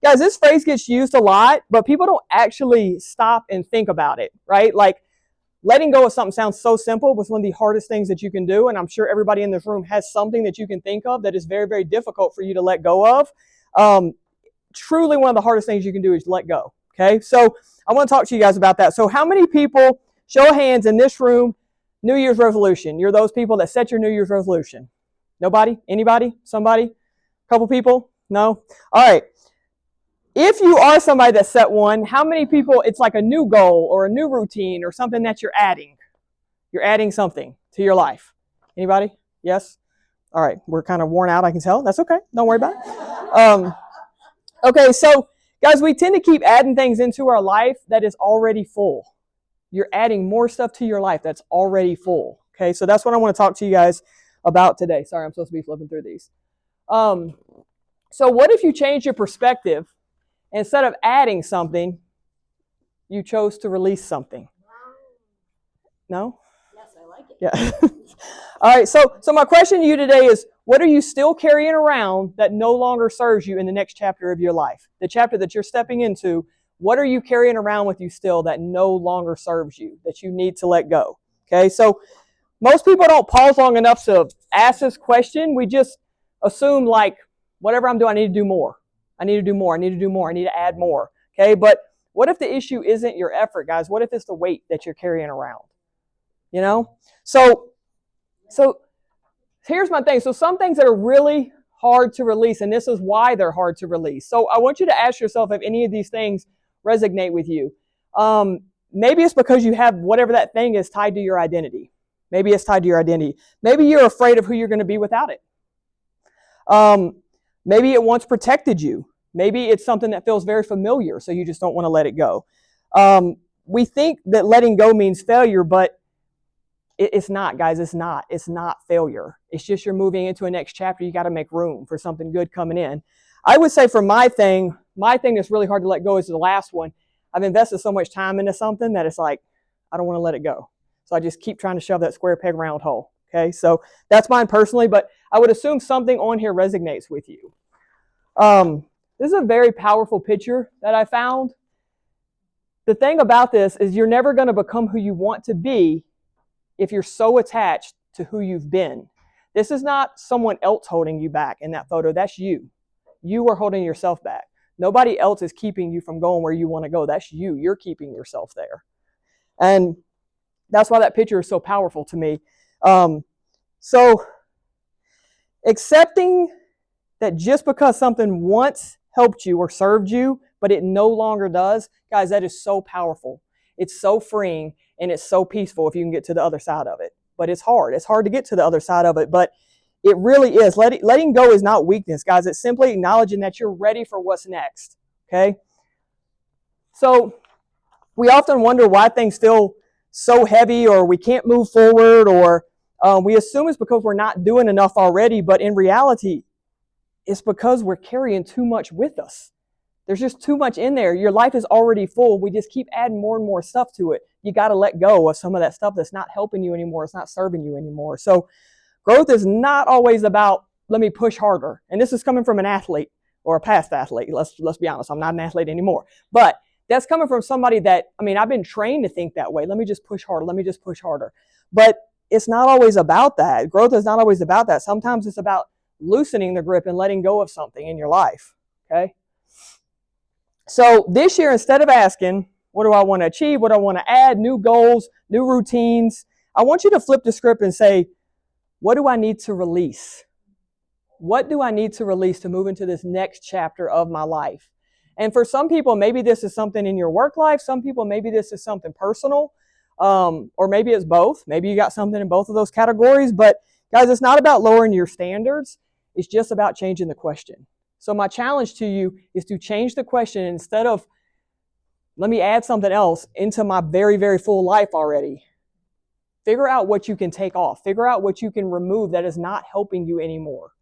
guys, this phrase gets used a lot, but people don't actually stop and think about it, right? Like, letting go of something sounds so simple, but it's one of the hardest things that you can do. And I'm sure everybody in this room has something that you can think of that is very, very difficult for you to let go of. Truly one of the hardest things you can do is let go. Okay, so I want to talk to you guys about that. So how many people, show of hands in this room, New Year's resolution? You're those people that set your New Year's resolution. Nobody? Anybody? Somebody? A couple people? No? All right. If you are somebody that set one, how many people, it's like a new goal or a new routine or something that you're adding? You're adding something to your life. Anybody? Yes? All right. We're kind of worn out, I can tell. That's okay. Don't worry about it. Okay, so guys, we tend to keep adding things into our life that is already full. You're adding more stuff to your life that's already full. Okay, so that's what I want to talk to you guys about today. Sorry, I'm supposed to be flipping through these. So what if you change your perspective? Instead of adding something, you chose to release something. No? Yes, I like it. Yeah. All right, so my question to you today is, what are you still carrying around that no longer serves you in the next chapter of your life? The chapter that you're stepping into, what are you carrying around with you still that no longer serves you, that you need to let go? Okay, so most people don't pause long enough to ask this question. We just assume, like, whatever I'm doing, I need to do more. I need to do more. I need to do more. I need to add more. Okay, but what if the issue isn't your effort, guys? What if it's the weight that you're carrying around? You know? So here's my thing. So some things that are really hard to release, and this is why they're hard to release. So I want you to ask yourself if any of these things resonate with you. Maybe it's because you have whatever that thing is tied to your identity. Maybe it's tied to your identity. Maybe you're afraid of who you're going to be without it. Maybe it once protected you. Maybe it's something that feels very familiar, so you just don't want to let it go. We think that letting go means failure, but it's not, guys. It's not. It's not failure. It's just you're moving into a next chapter. You got to make room for something good coming in. I would say for my thing that's really hard to let go is the last one. I've invested so much time into something that it's like, I don't want to let it go. So I just keep trying to shove that square peg round hole. Okay, so that's mine personally, but I would assume something on here resonates with you. This is a very powerful picture that I found. The thing about this is you're never going to become who you want to be if you're so attached to who you've been. This is not someone else holding you back in that photo. That's you. You are holding yourself back. Nobody else is keeping you from going where you want to go. That's you. You're keeping yourself there. And that's why that picture is so powerful to me. So accepting that just because something once helped you or served you, but it no longer does, guys, that is so powerful. It's so freeing and it's so peaceful if you can get to the other side of it. But it's hard. It's hard to get to the other side of it, but it really is. Letting go is not weakness, guys. It's simply acknowledging that you're ready for what's next. Okay? So we often wonder why things feel so heavy or we can't move forward, or we assume it's because we're not doing enough already, but in reality, it's because we're carrying too much with us. There's just too much in there. Your life is already full. We just keep adding more and more stuff to it. You got to let go of some of that stuff that's not helping you anymore. It's not serving you anymore. So growth is not always about, let me push harder. And this is coming from an athlete or a past athlete. Let's be honest. I'm not an athlete anymore. But that's coming from somebody that, I've been trained to think that way. Let me just push harder. Let me just push harder. But it's not always about that. Growth is not always about that. Sometimes it's about loosening the grip and letting go of something in your life. Okay? So this year, instead of asking, what do I want to achieve? What do I want to add? New goals, new routines. I want you to flip the script and say, what do I need to release? What do I need to release to move into this next chapter of my life? And for some people, maybe this is something in your work life. Some people, maybe this is something personal. Or maybe it's both. Maybe you got something in both of those categories. But guys, it's not about lowering your standards. It's just about changing the question. So my challenge to you is to change the question. Instead of, let me add something else into my very, very full life already. Figure out what you can take off. Figure out what you can remove that is not helping you anymore.